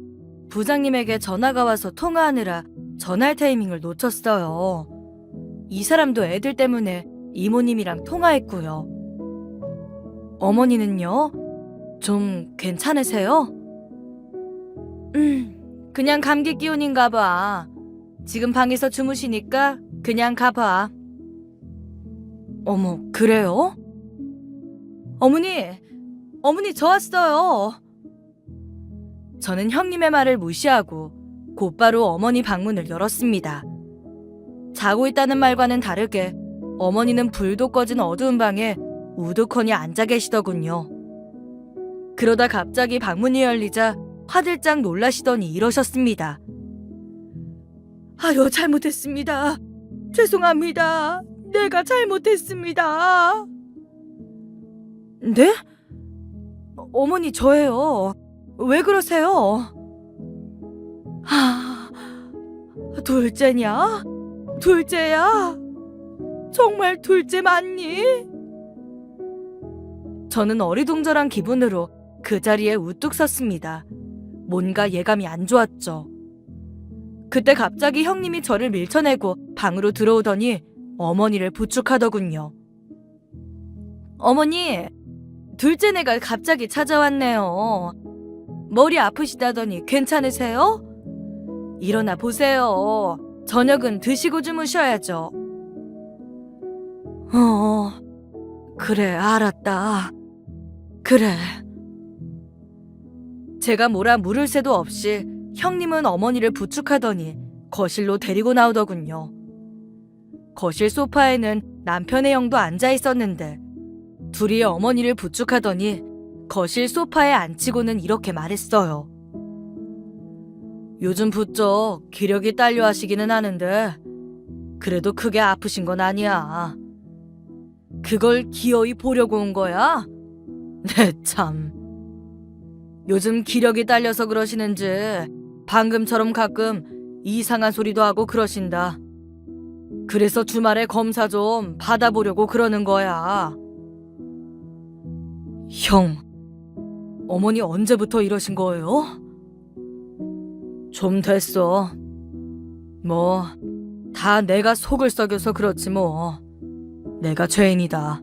부장님에게 전화가 와서 통화하느라 전화할 타이밍을 놓쳤어요. 이 사람도 애들 때문에 이모님이랑 통화했고요. 어머니는요? 좀 괜찮으세요? 그냥 감기 기운인가 봐. 지금 방에서 주무시니까 그냥 가봐. 어머, 그래요? 어머니 저 왔어요. 저는 형님의 말을 무시하고 곧바로 어머니 방문을 열었습니다. 자고 있다는 말과는 다르게 어머니는 불도 꺼진 어두운 방에 우두커니 앉아 계시더군요. 그러다 갑자기 방문이 열리자 화들짝 놀라시더니 이러셨습니다. 아유, 잘못했습니다. 죄송합니다. 내가 잘못했습니다. 네? 어머니 저예요. 왜 그러세요? 둘째냐? 둘째야? 정말 둘째 맞니? 저는 어리둥절한 기분으로 그 자리에 우뚝 섰습니다. 뭔가 예감이 안 좋았죠. 그때 갑자기 형님이 저를 밀쳐내고 방으로 들어오더니 어머니를 부축하더군요. 어머니, 둘째네가 갑자기 찾아왔네요. 머리 아프시다더니 괜찮으세요? 일어나 보세요. 저녁은 드시고 주무셔야죠. 그래, 알았다. 그래. 제가 뭐라 물을 새도 없이 형님은 어머니를 부축하더니 거실로 데리고 나오더군요. 거실 소파에는 남편의 형도 앉아 있었는데 둘이 어머니를 부축하더니 거실 소파에 앉히고는 이렇게 말했어요. 요즘 부쩍 기력이 딸려 하시기는 하는데 그래도 크게 아프신 건 아니야. 그걸 기어이 보려고 온 거야? 네, 참. 요즘 기력이 딸려서 그러시는지 방금처럼 가끔 이상한 소리도 하고 그러신다. 그래서 주말에 검사 좀 받아보려고 그러는 거야. 형, 어머니 언제부터 이러신 거예요? 좀 됐어. 뭐, 다 내가 속을 썩여서 그렇지 뭐. 내가 죄인이다.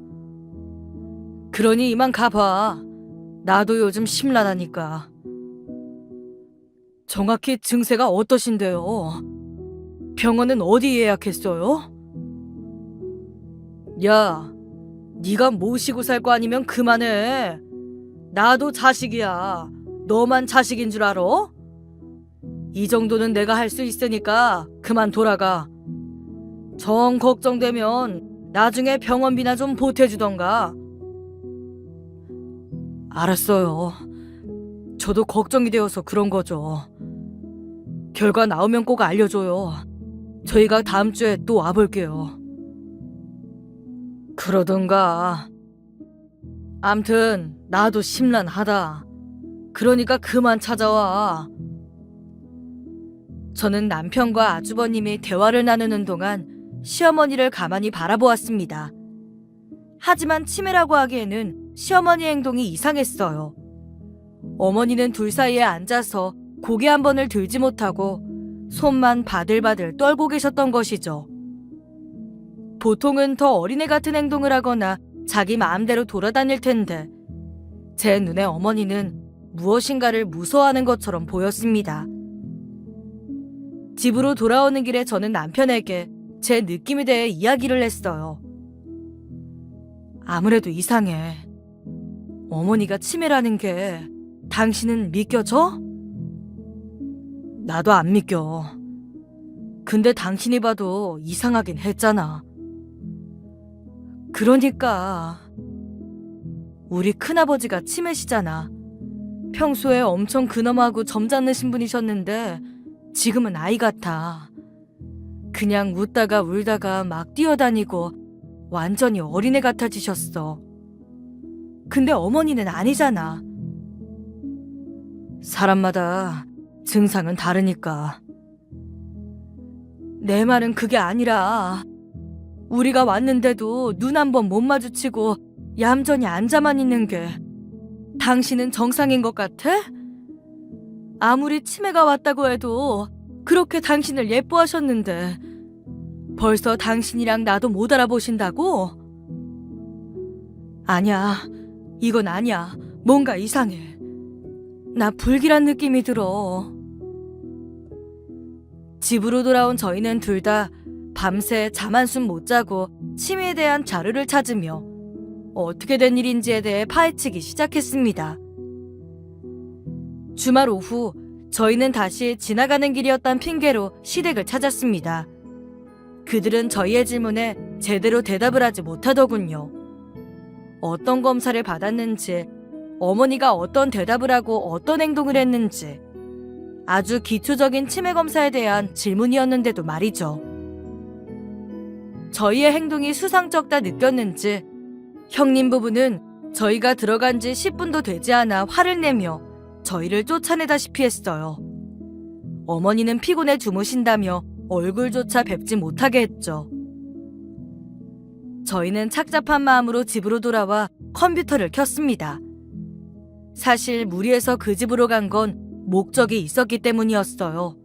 그러니 이만 가봐. 나도 요즘 심란하니까. 정확히 증세가 어떠신데요? 병원은 어디 예약했어요? 야, 네가 모시고 살 거 아니면 그만해. 나도 자식이야. 너만 자식인 줄 알아? 이 정도는 내가 할 수 있으니까 그만 돌아가. 정 걱정되면 나중에 병원비나 좀 보태주던가. 알았어요. 저도 걱정이 되어서 그런 거죠. 결과 나오면 꼭 알려줘요. 저희가 다음 주에 또 와볼게요. 그러던가. 암튼 나도 심란하다. 그러니까 그만 찾아와. 저는 남편과 아주버님이 대화를 나누는 동안 시어머니를 가만히 바라보았습니다. 하지만 치매라고 하기에는 시어머니 행동이 이상했어요. 어머니는 둘 사이에 앉아서 고개 한 번을 들지 못하고 손만 바들바들 떨고 계셨던 것이죠. 보통은 더 어린애 같은 행동을 하거나 자기 마음대로 돌아다닐 텐데 제 눈에 어머니는 무엇인가를 무서워하는 것처럼 보였습니다. 집으로 돌아오는 길에 저는 남편에게 제 느낌에 대해 이야기를 했어요. 아무래도 이상해. 어머니가 치매라는 게 당신은 믿겨져? 나도 안 믿겨. 근데 당신이 봐도 이상하긴 했잖아. 그러니까 우리 큰아버지가 치매시잖아. 평소에 엄청 근엄하고 점잖으신 분이셨는데 지금은 아이 같아. 그냥 웃다가 울다가 막 뛰어다니고 완전히 어린애 같아지셨어. 근데 어머니는 아니잖아. 사람마다 증상은 다르니까. 내 말은 그게 아니라 우리가 왔는데도 눈 한 번 못 마주치고 얌전히 앉아만 있는 게 당신은 정상인 것 같아? 아무리 치매가 왔다고 해도 그렇게 당신을 예뻐하셨는데 벌써 당신이랑 나도 못 알아보신다고? 아니야, 이건 아니야. 뭔가 이상해. 나 불길한 느낌이 들어. 집으로 돌아온 저희는 둘 다 밤새 잠 한숨 못 자고 치매에 대한 자료를 찾으며 어떻게 된 일인지에 대해 파헤치기 시작했습니다. 주말 오후 저희는 다시 지나가는 길이었단 핑계로 시댁을 찾았습니다. 그들은 저희의 질문에 제대로 대답을 하지 못하더군요. 어떤 검사를 받았는지, 어머니가 어떤 대답을 하고 어떤 행동을 했는지, 아주 기초적인 치매 검사에 대한 질문이었는데도 말이죠. 저희의 행동이 수상쩍다 느꼈는지 형님 부부는 저희가 들어간 지 10분도 되지 않아 화를 내며 저희를 쫓아내다시피 했어요. 어머니는 피곤해 주무신다며 얼굴조차 뵙지 못하게 했죠. 저희는 착잡한 마음으로 집으로 돌아와 컴퓨터를 켰습니다. 사실 무리해서 그 집으로 간 건 목적이 있었기 때문이었어요.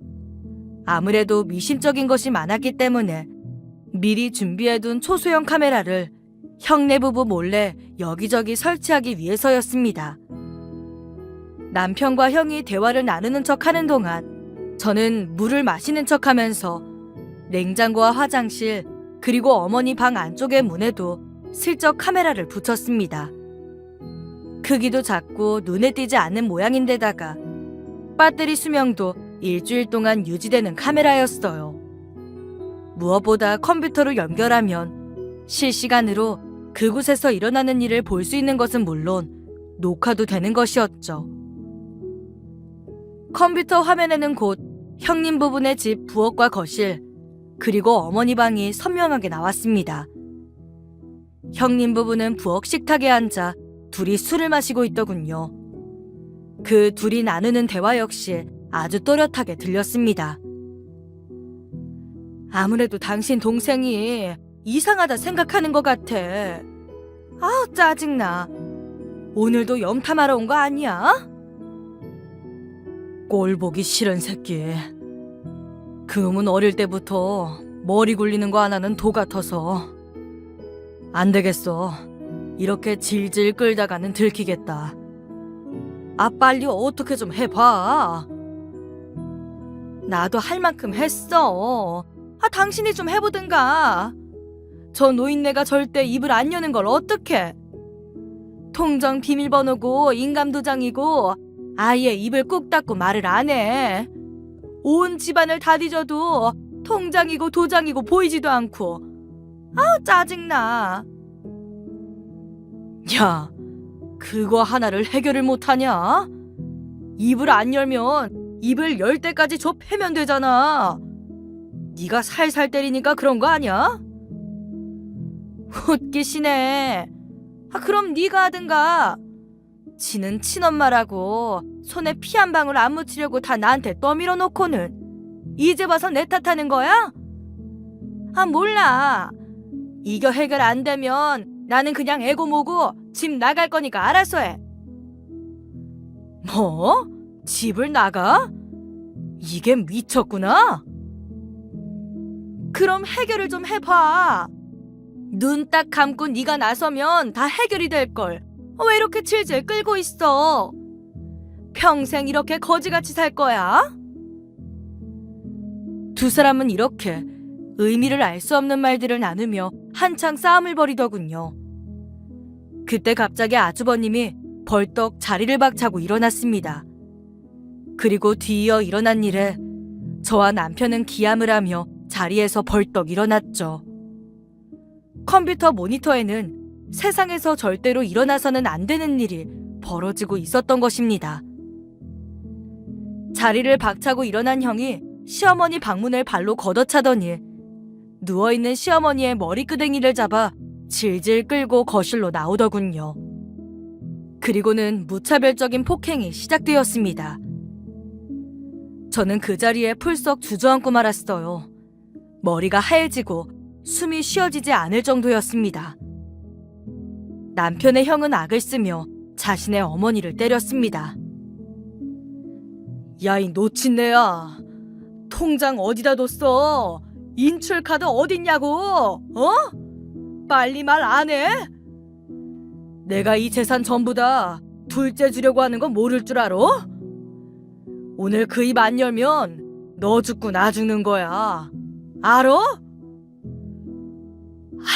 아무래도 미심적인 것이 많았기 때문에 미리 준비해둔 초소형 카메라를 형네 부부 몰래 여기저기 설치하기 위해서였습니다. 남편과 형이 대화를 나누는 척 하는 동안 저는 물을 마시는 척 하면서 냉장고와 화장실 그리고 어머니 방 안쪽의 문에도 슬쩍 카메라를 붙였습니다. 크기도 작고 눈에 띄지 않는 모양인데다가 배터리 수명도 일주일 동안 유지되는 카메라였어요. 무엇보다 컴퓨터로 연결하면 실시간으로 그곳에서 일어나는 일을 볼 수 있는 것은 물론 녹화도 되는 것이었죠. 컴퓨터 화면에는 곧 형님 부부네 집 부엌과 거실, 그리고 어머니 방이 선명하게 나왔습니다. 형님 부부는 부엌 식탁에 앉아 둘이 술을 마시고 있더군요. 그 둘이 나누는 대화 역시 아주 또렷하게 들렸습니다. 아무래도 당신 동생이 이상하다 생각하는 것 같아. 아, 짜증나. 오늘도 염탐하러 온 거 아니야? 꼴 보기 싫은 새끼. 그놈은 어릴 때부터 머리 굴리는 거 하나는 도 같아서. 안 되겠어. 이렇게 질질 끌다가는 들키겠다. 아, 빨리 어떻게 좀 해봐. 나도 할 만큼 했어. 아, 당신이 좀 해보든가. 저 노인네가 절대 입을 안 여는 걸 어떡해. 통장 비밀번호고 인감도장이고 아예 입을 꾹 닫고 말을 안 해. 온 집안을 다 뒤져도 통장이고 도장이고 보이지도 않고. 아, 짜증나. 야, 그거 하나를 해결을 못하냐? 입을 안 열면 입을 열 때까지 줘 패면 되잖아. 네가 살살 때리니까 그런 거 아니야? 웃기시네. 아, 그럼 네가 하든가. 지는 친엄마라고 손에 피 한 방울 안 묻히려고 다 나한테 떠밀어 놓고는 이제 와서 내 탓하는 거야? 아, 몰라. 이거 해결 안 되면 나는 그냥 애고 뭐고 집 나갈 거니까 알아서 해. 뭐? 집을 나가? 이게 미쳤구나. 그럼 해결을 좀 해봐. 눈 딱 감고 네가 나서면 다 해결이 될걸. 왜 이렇게 질질 끌고 있어? 평생 이렇게 거지같이 살 거야? 두 사람은 이렇게 의미를 알 수 없는 말들을 나누며 한창 싸움을 벌이더군요. 그때 갑자기 아주버님이 벌떡 자리를 박차고 일어났습니다. 그리고 뒤이어 일어난 일에 저와 남편은 기함을 하며 자리에서 벌떡 일어났죠. 컴퓨터 모니터에는 세상에서 절대로 일어나서는 안 되는 일이 벌어지고 있었던 것입니다. 자리를 박차고 일어난 형이 시어머니 방문을 발로 걷어차더니 누워있는 시어머니의 머리끄댕이를 잡아 질질 끌고 거실로 나오더군요. 그리고는 무차별적인 폭행이 시작되었습니다. 저는 그 자리에 풀썩 주저앉고 말았어요. 머리가 하얘지고 숨이 쉬어지지 않을 정도였습니다. 남편의 형은 악을 쓰며 자신의 어머니를 때렸습니다. 야, 이 노친네야. 통장 어디다 뒀어? 인출카드 어딨냐고? 어? 빨리 말 안 해? 내가 이 재산 전부 다 둘째 주려고 하는 거 모를 줄 알아? 오늘 그 입 안 열면 너 죽고 나 죽는 거야. 알아?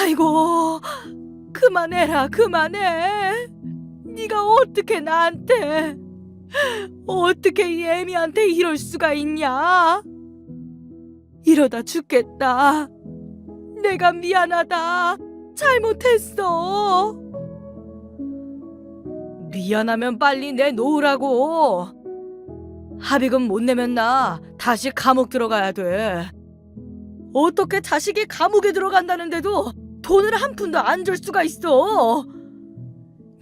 아이고, 그만해라, 그만해. 네가 어떻게 나한테, 어떻게 이 애미한테 이럴 수가 있냐? 이러다 죽겠다. 내가 미안하다. 잘못했어. 미안하면 빨리 내놓으라고. 합의금 못 내면 나 다시 감옥 들어가야 돼. 어떻게 자식이 감옥에 들어간다는데도 돈을 한 푼도 안 줄 수가 있어.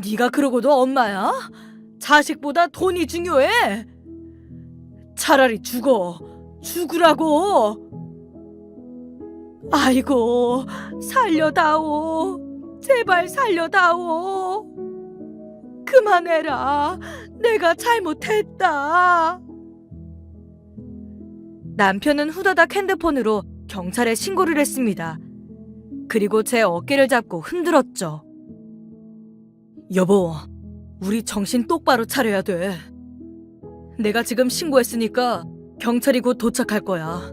네가 그러고도 엄마야? 자식보다 돈이 중요해? 차라리 죽으라고. 아이고, 살려다오. 제발 살려다오. 그만해라. 내가 잘못했다. 남편은 후다닥 핸드폰으로 경찰에 신고를 했습니다. 그리고 제 어깨를 잡고 흔들었죠. 여보, 우리 정신 똑바로 차려야 돼. 내가 지금 신고했으니까 경찰이 곧 도착할 거야.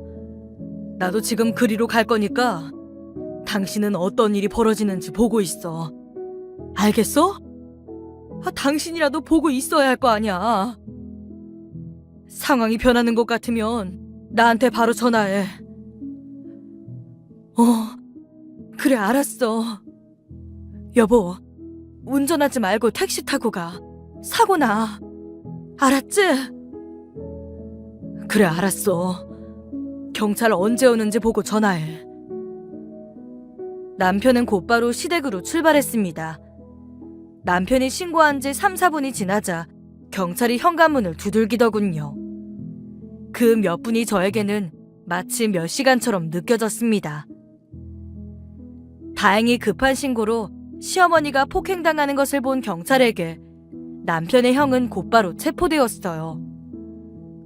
나도 지금 그리로 갈 거니까 당신은 어떤 일이 벌어지는지 보고 있어. 알겠어? 당신이라도 보고 있어야 할 거 아니야. 상황이 변하는 것 같으면 나한테 바로 전화해. 그래, 알았어. 여보, 운전하지 말고 택시 타고 가. 사고 나. 알았지? 그래, 알았어. 경찰 언제 오는지 보고 전화해. 남편은 곧바로 시댁으로 출발했습니다. 남편이 신고한 지 3, 4분이 지나자 경찰이 현관문을 두들기더군요. 그 몇 분이 저에게는 마치 몇 시간처럼 느껴졌습니다. 다행히 급한 신고로 시어머니가 폭행당하는 것을 본 경찰에게 남편의 형은 곧바로 체포되었어요.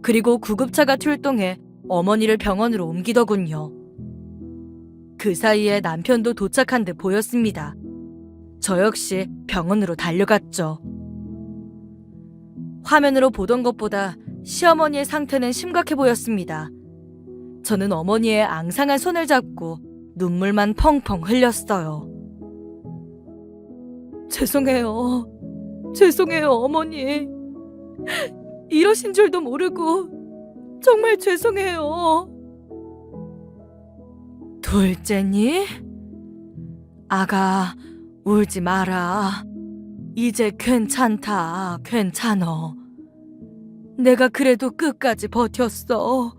그리고 구급차가 출동해 어머니를 병원으로 옮기더군요. 그 사이에 남편도 도착한 듯 보였습니다. 저 역시 병원으로 달려갔죠. 화면으로 보던 것보다 시어머니의 상태는 심각해 보였습니다. 저는 어머니의 앙상한 손을 잡고 눈물만 펑펑 흘렸어요. 죄송해요, 어머니. 이러신 줄도 모르고 정말 죄송해요. 둘째니? 아가, 울지 마라. 이제 괜찮다, 괜찮어. 내가 그래도 끝까지 버텼어.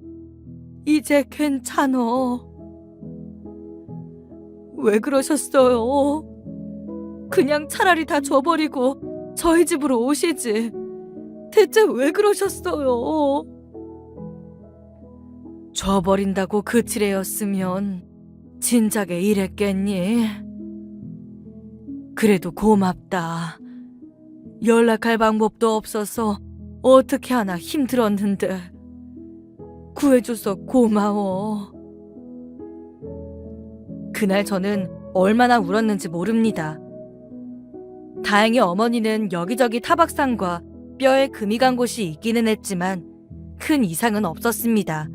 이제 괜찮어. 왜 그러셨어요? 그냥 차라리 다 줘버리고 저희 집으로 오시지. 대체 왜 그러셨어요? 줘버린다고 그치레였으면 진작에 이랬겠니? 그래도 고맙다. 연락할 방법도 없어서 어떻게 하나 힘들었는데 구해줘서 고마워. 그날 저는 얼마나 울었는지 모릅니다. 다행히 어머니는 여기저기 타박상과 뼈에 금이 간 곳이 있기는 했지만 큰 이상은 없었습니다.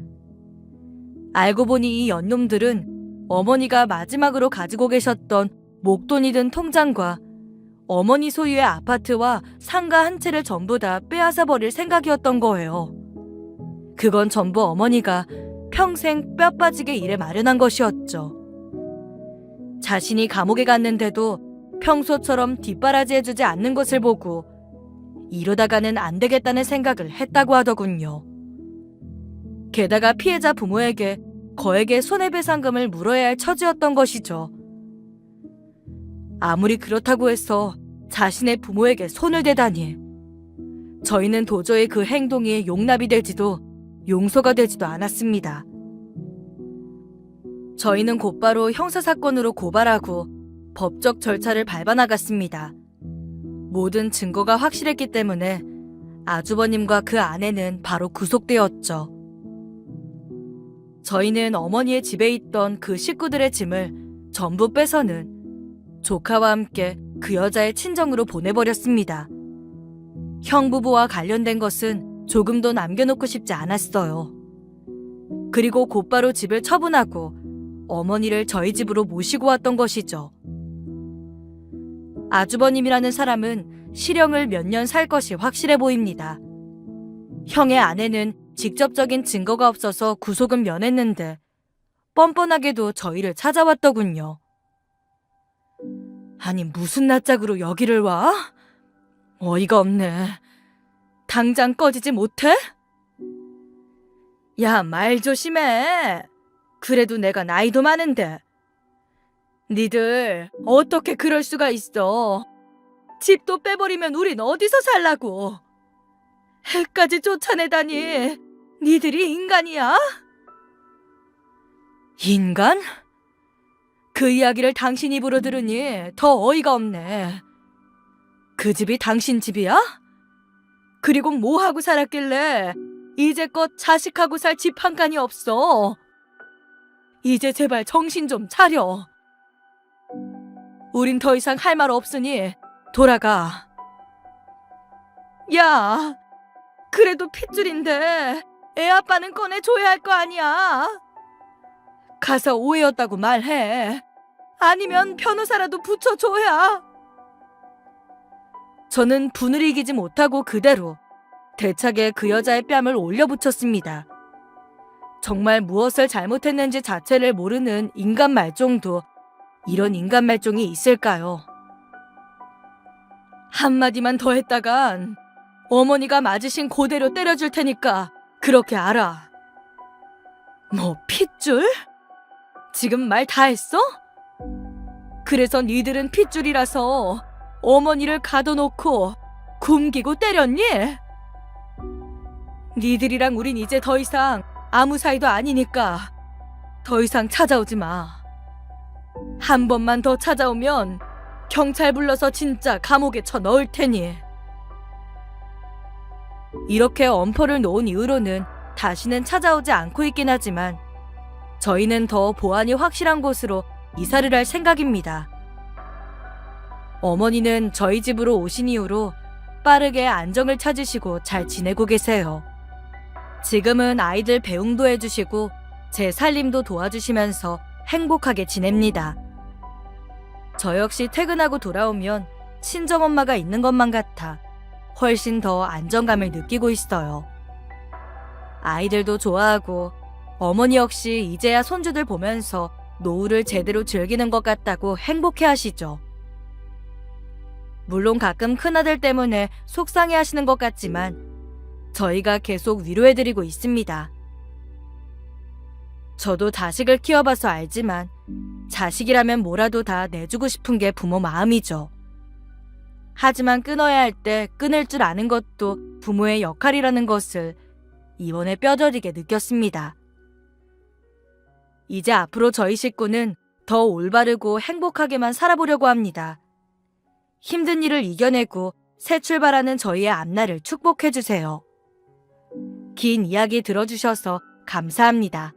알고 보니 이 연놈들은 어머니가 마지막으로 가지고 계셨던 목돈이 든 통장과 어머니 소유의 아파트와 상가 한 채를 전부 다 빼앗아 버릴 생각이었던 거예요. 그건 전부 어머니가 평생 뼈 빠지게 일해 마련한 것이었죠. 자신이 감옥에 갔는데도 평소처럼 뒷바라지해주지 않는 것을 보고 이러다가는 안 되겠다는 생각을 했다고 하더군요. 게다가 피해자 부모에게 거액의 손해배상금을 물어야 할 처지였던 것이죠. 아무리 그렇다고 해서 자신의 부모에게 손을 대다니. 저희는 도저히 그 행동이 용납이 되지도 용서가 되지도 않았습니다. 저희는 곧바로 형사사건으로 고발하고 법적 절차를 밟아나갔습니다. 모든 증거가 확실했기 때문에 아주버님과 그 아내는 바로 구속되었죠. 저희는 어머니의 집에 있던 그 식구들의 짐을 전부 빼서는 조카와 함께 그 여자의 친정으로 보내버렸습니다. 형부부와 관련된 것은 조금도 남겨놓고 싶지 않았어요. 그리고 곧바로 집을 처분하고 어머니를 저희 집으로 모시고 왔던 것이죠. 아주버님이라는 사람은 실형을 몇 년 살 것이 확실해 보입니다. 형의 아내는 직접적인 증거가 없어서 구속은 면했는데 뻔뻔하게도 저희를 찾아왔더군요. 아니, 무슨 낯짝으로 여기를 와? 어이가 없네. 당장 꺼지지 못해? 야, 말 조심해. 그래도 내가 나이도 많은데. 니들 어떻게 그럴 수가 있어. 집도 빼버리면 우린 어디서 살라고. 해까지 쫓아내다니. 니들이 인간이야? 인간? 그 이야기를 당신 입으로 들으니 더 어이가 없네. 그 집이 당신 집이야? 그리고 뭐 하고 살았길래 이제껏 자식하고 살 집 한 칸이 없어. 이제 제발 정신 좀 차려. 우린 더 이상 할 말 없으니 돌아가. 야, 그래도 핏줄인데 애 아빠는 꺼내줘야 할 거 아니야. 가서 오해였다고 말해. 아니면 변호사라도 붙여줘야. 저는 분을 이기지 못하고 그대로 대차게 그 여자의 뺨을 올려붙였습니다. 정말 무엇을 잘못했는지 자체를 모르는 인간 말종도 이런 인간 말종이 있을까요? 한마디만 더 했다간 어머니가 맞으신 그대로 때려줄 테니까 그렇게 알아. 뭐 핏줄? 지금 말 다 했어? 그래서 니들은 핏줄이라서 어머니를 가둬놓고 굶기고 때렸니? 니들이랑 우린 이제 더 이상 아무 사이도 아니니까 더 이상 찾아오지 마. 한 번만 더 찾아오면 경찰 불러서 진짜 감옥에 쳐 넣을 테니. 이렇게 엄포를 놓은 이후로는 다시는 찾아오지 않고 있긴 하지만 저희는 더 보안이 확실한 곳으로 이사를 할 생각입니다. 어머니는 저희 집으로 오신 이후로 빠르게 안정을 찾으시고 잘 지내고 계세요. 지금은 아이들 배웅도 해주시고 제 살림도 도와주시면서 행복하게 지냅니다. 저 역시 퇴근하고 돌아오면 친정엄마가 있는 것만 같아 훨씬 더 안정감을 느끼고 있어요. 아이들도 좋아하고 어머니 역시 이제야 손주들 보면서 노후를 제대로 즐기는 것 같다고 행복해 하시죠. 물론 가끔 큰아들 때문에 속상해 하시는 것 같지만 저희가 계속 위로해드리고 있습니다. 저도 자식을 키워봐서 알지만 자식이라면 뭐라도 다 내주고 싶은 게 부모 마음이죠. 하지만 끊어야 할 때 끊을 줄 아는 것도 부모의 역할이라는 것을 이번에 뼈저리게 느꼈습니다. 이제 앞으로 저희 식구는 더 올바르고 행복하게만 살아보려고 합니다. 힘든 일을 이겨내고 새 출발하는 저희의 앞날을 축복해주세요. 긴 이야기 들어주셔서 감사합니다.